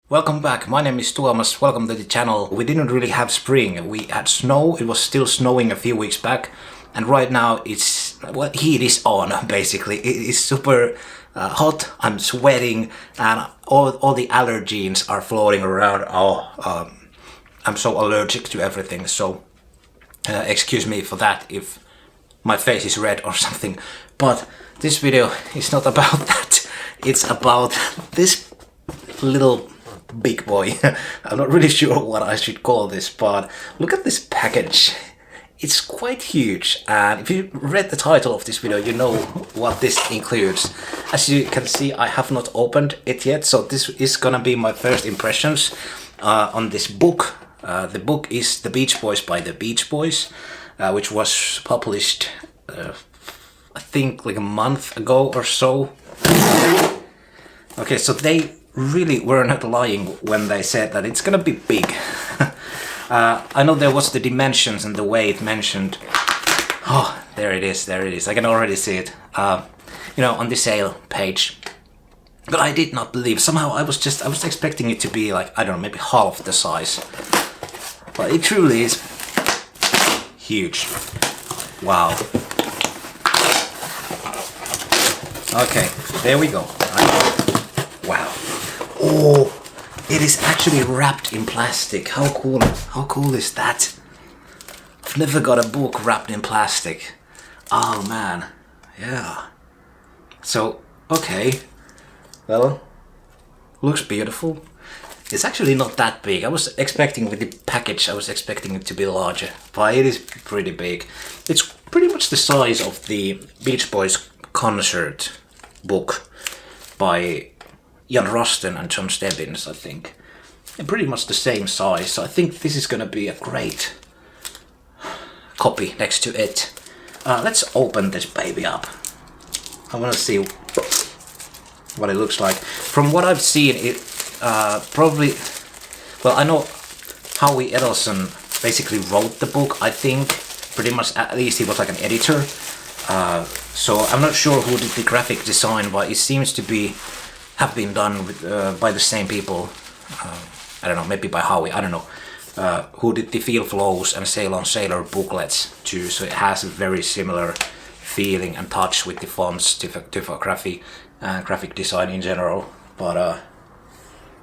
Welcome back, my name is Tuomas, welcome to the channel. We didn't really have spring, we had snow, it was still snowing a few weeks back. And right now it's, well, heat is on basically. It is super hot, I'm sweating and all the allergens are floating around. I'm so allergic to everything, so excuse me for that if my face is red or something. But this video is not about that, it's about this little big boy. I'm not really sure what I should call this, but look at this package. It's quite huge, and if you read the title of this video, you know what this includes. As you can see, I have not opened it yet, so this is gonna be my first impressions on this book. The book is The Beach Boys by The Beach Boys, which was published, I think like a month ago or so. Okay, so they really were not lying when they said that it's gonna be big. I know there was the dimensions and the way it mentioned. Oh, there it is, there it is. I can already see it. You know, on the sale page. But I did not believe. Somehow I was expecting it to be like, I don't know, maybe half the size. But it truly is huge. Wow. Okay, there we go. Wow. Oh, it is actually wrapped in plastic. How cool is that? I've never got a book wrapped in plastic. Oh man, yeah. So, okay. Well, looks beautiful. It's actually not that big. I was expecting with the package, I was expecting it to be larger, but it is pretty big. It's pretty much the size of the Beach Boys concert book by Jan Rosten and John Stebbins, I think. And pretty much the same size, so I think this is gonna be a great copy next to it. Let's open this baby up. I wanna see what it looks like. From what I've seen, it probably... Well, I know Howie Edelson basically wrote the book, I think. Pretty much, at least he was like an editor. So I'm not sure who did the graphic design, but it seems to have been done with, by the same people. I don't know, maybe by Howie, I don't know. Who did the Feel Flows and Sail on Sailor booklets too, so it has a very similar feeling and touch with the fonts, typography, and graphic design in general. But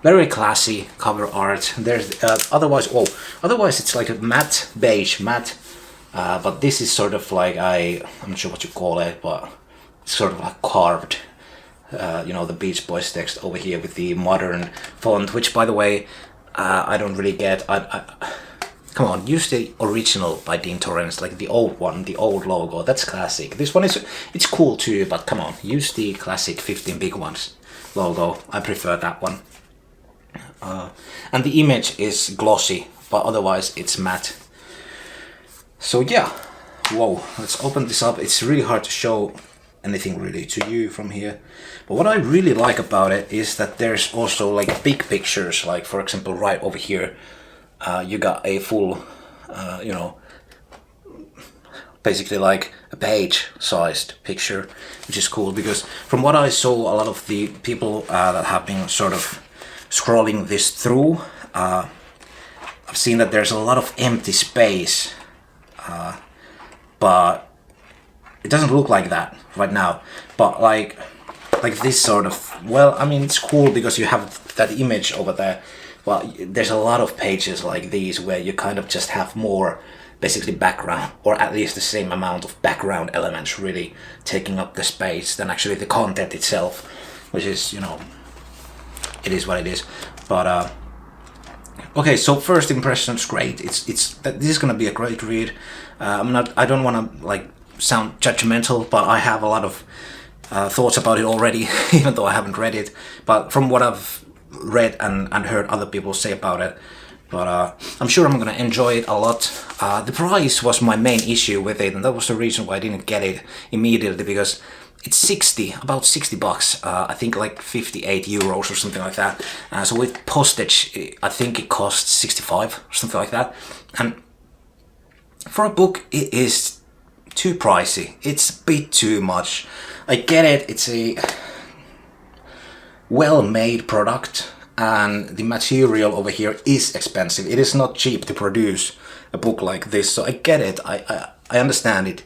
very classy cover art. There's otherwise it's like a matte beige matte, but this is sort of like I'm not sure what you call it, but it's sort of like carved. You know, the Beach Boys text over here with the modern font, which by the way, I don't really get. Come on, use the original by Dean Torrance, like the old one, the old logo, that's classic. This one it's cool too, but come on, use the classic 15 big ones logo, I prefer that one. And the image is glossy, but otherwise it's matte. So yeah, whoa, let's open this up. It's really hard to show anything really to you from here, but what I really like about it is that there's also like big pictures, like for example right over here you got a full you know, basically like a page sized picture, which is cool because from what I saw, a lot of the people that have been sort of scrolling this through, I've seen that there's a lot of empty space, but it doesn't look like that right now. But like this sort of, well, I mean, it's cool because you have that image over there. Well, there's a lot of pages like these where you kind of just have more basically background, or at least the same amount of background elements really taking up the space than actually the content itself, which is, you know, it is what it is. But okay, so first impressions, great. This is gonna be a great read. I don't want to like sound judgmental, but I have a lot of thoughts about it already, even though I haven't read it. But from what I've read and heard other people say about it, but I'm sure I'm gonna enjoy it a lot. The price was my main issue with it, and that was the reason why I didn't get it immediately, because it's about 60 bucks, I think like 58 euros or something like that. So with postage, I think it costs 65 or something like that. And for a book, it is too pricey. It's a bit too much. I get it, it's a well-made product, and the material over here is expensive. It is not cheap to produce a book like this, so I get it. I understand it.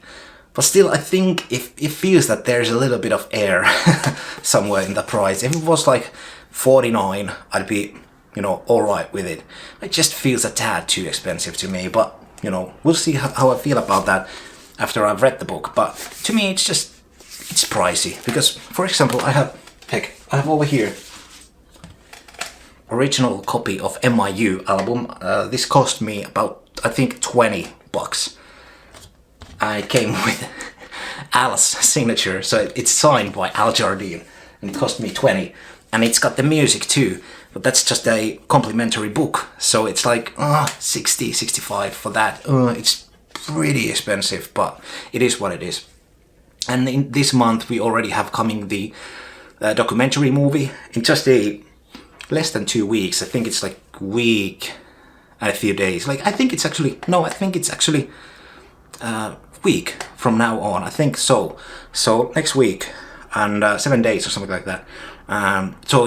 But still, I think if it feels that there's a little bit of air somewhere in the price. If it was like 49, I'd be, alright with it. It just feels a tad too expensive to me, but, we'll see how I feel about that after I've read the book. But to me, it's pricey. Because, for example, I have over here original copy of MIU album. This cost me about, I think, $20. And it came with Al's signature, so it's signed by Al Jardine, and it cost me 20. And it's got the music too, but that's just a complimentary book, so it's like 60, 65 for that. It's pretty expensive, but it is what it is. And in this month we already have coming the documentary movie in just less than 2 weeks. I think it's like a week and a few days. I think it's actually week from now on. I think so. So next week and 7 days or something like that. So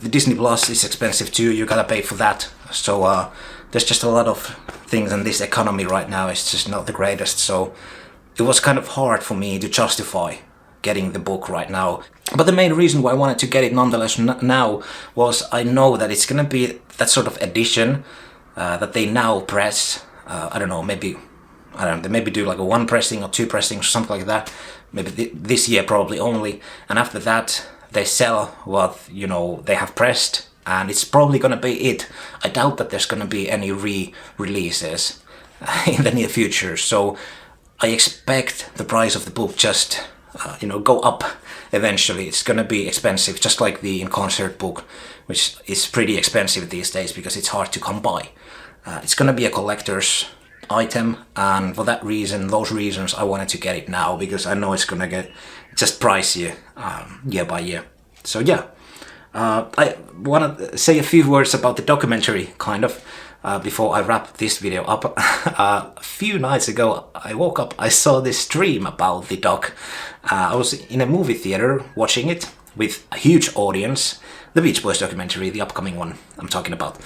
the Disney Plus is expensive too. You gotta pay for that. So there's just a lot of things in this economy right now. It's just not the greatest. So it was kind of hard for me to justify getting the book right now. But the main reason why I wanted to get it nonetheless now was I know that it's gonna be that sort of edition that they now press. I don't know, they maybe do like a 1 pressing or 2 pressings or something like that. Maybe this year probably only. And after that, they sell what, they have pressed. And it's probably gonna be it. I doubt that there's gonna be any re-releases in the near future. So I expect the price of the book just, go up eventually. It's gonna be expensive, just like the in-concert book, which is pretty expensive these days because it's hard to come by. It's gonna be a collector's item, and for those reasons I wanted to get it now, because I know it's gonna get just pricier year by year. So yeah, I want to say a few words about the documentary kind of before I wrap this video up. A few nights ago I woke up, I saw this stream about the doc. I was in a movie theater watching it with a huge audience, the Beach Boys documentary, the upcoming one I'm talking about.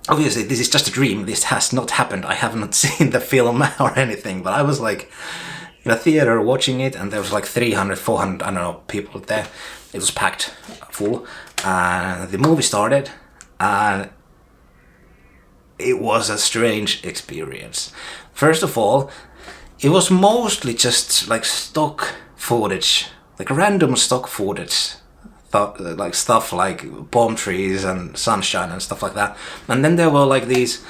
Obviously, this is just a dream. This has not happened. I have not seen the film or anything, but I was like in a theater watching it, and there was like 300, 400, I don't know, people there. It was packed full. The movie started, and it was a strange experience. First of all, it was mostly just like stock footage, like random stock footage. Like stuff like palm trees and sunshine and stuff like that. And then there were like these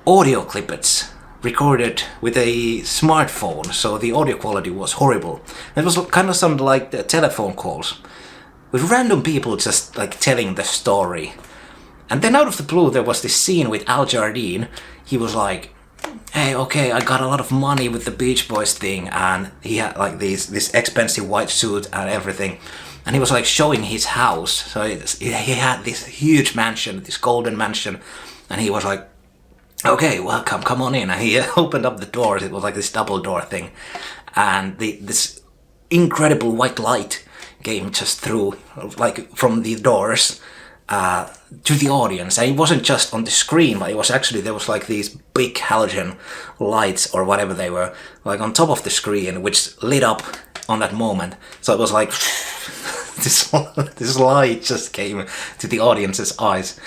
audio clippets recorded with a smartphone, so the audio quality was horrible. It was kind of sounded like the telephone calls with random people just like telling the story. And then out of the blue there was this scene with Al Jardine. He was like, hey, okay, I got a lot of money with the Beach Boys thing, and he had like this expensive white suit and everything. And he was like showing his house. So he had this huge mansion, this golden mansion. And he was like, okay, welcome, come on in. And he opened up the doors. It was like this double door thing. And this incredible white light came just through, like from the doors to the audience. And it wasn't just on the screen, but it was actually, there was like these big halogen lights or whatever they were, like on top of the screen, which lit up on that moment. So it was like this light just came to the audience's eyes.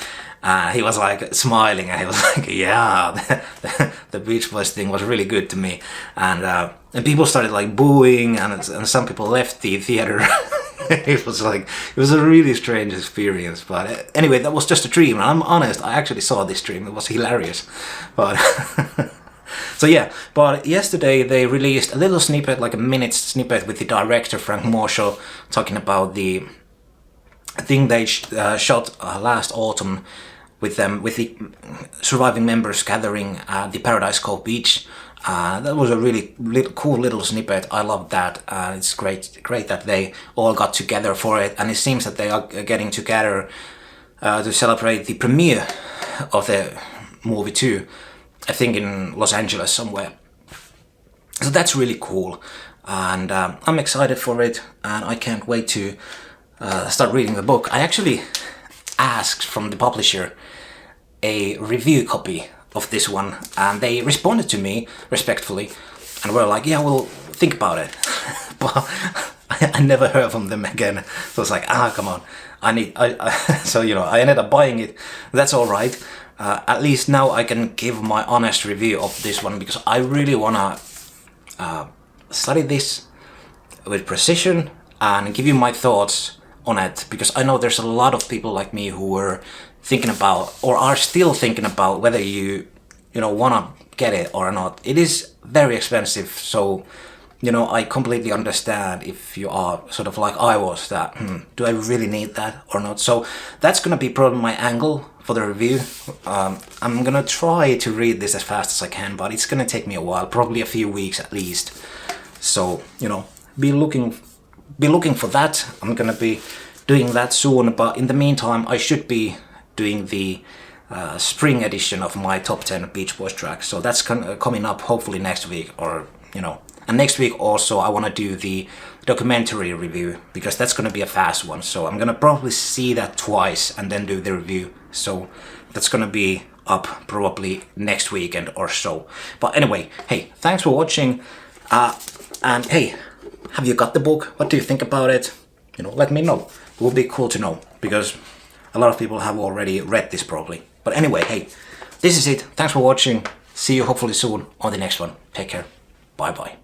He was like smiling, and he was like, yeah, the Beach Boys thing was really good to me. And people started like booing, and some people left the theater. It was a really strange experience. But anyway, that was just a dream. And I'm honest, I actually saw this dream. It was hilarious. But so yeah, but yesterday they released a little snippet, like a minute snippet with the director Frank Marshall, talking about the thing they shot last autumn with the surviving members gathering at the Paradise Cove beach. That was a really cool little snippet. I loved that. It's great that they all got together for it, and it seems that they are getting together to celebrate the premiere of the movie too. I think in Los Angeles somewhere. So that's really cool, and I'm excited for it, and I can't wait to start reading the book, I actually asked from the publisher a review copy of this one, and they responded to me respectfully and were like, yeah, we'll think about it. But I never heard from them again. So it's like, come on, so I ended up buying it. That's all right. At least now I can give my honest review of this one, because I really wanna study this with precision and give you my thoughts on it, because I know there's a lot of people like me who were thinking about, or are still thinking about, whether you wanna get it or not. It is very expensive, so I completely understand if you are sort of like I was, that do I really need that or not. So that's gonna be probably my angle for the review. I'm gonna try to read this as fast as I can, but it's gonna take me a while, probably a few weeks at least. So be looking for that. I'm gonna be doing that soon, but in the meantime I should be doing the spring edition of my top 10 Beach Boys tracks. So that's coming up hopefully next week, or and next week also I want to do the documentary review, because that's going to be a fast one. So I'm going to probably see that twice and then do the review. So that's going to be up probably next weekend or so. But anyway, hey, thanks for watching. And hey, have you got the book? What do you think about it? Let me know. It would be cool to know, because a lot of people have already read this probably. But anyway, hey, this is it. Thanks for watching. See you hopefully soon on the next one. Take care. Bye bye.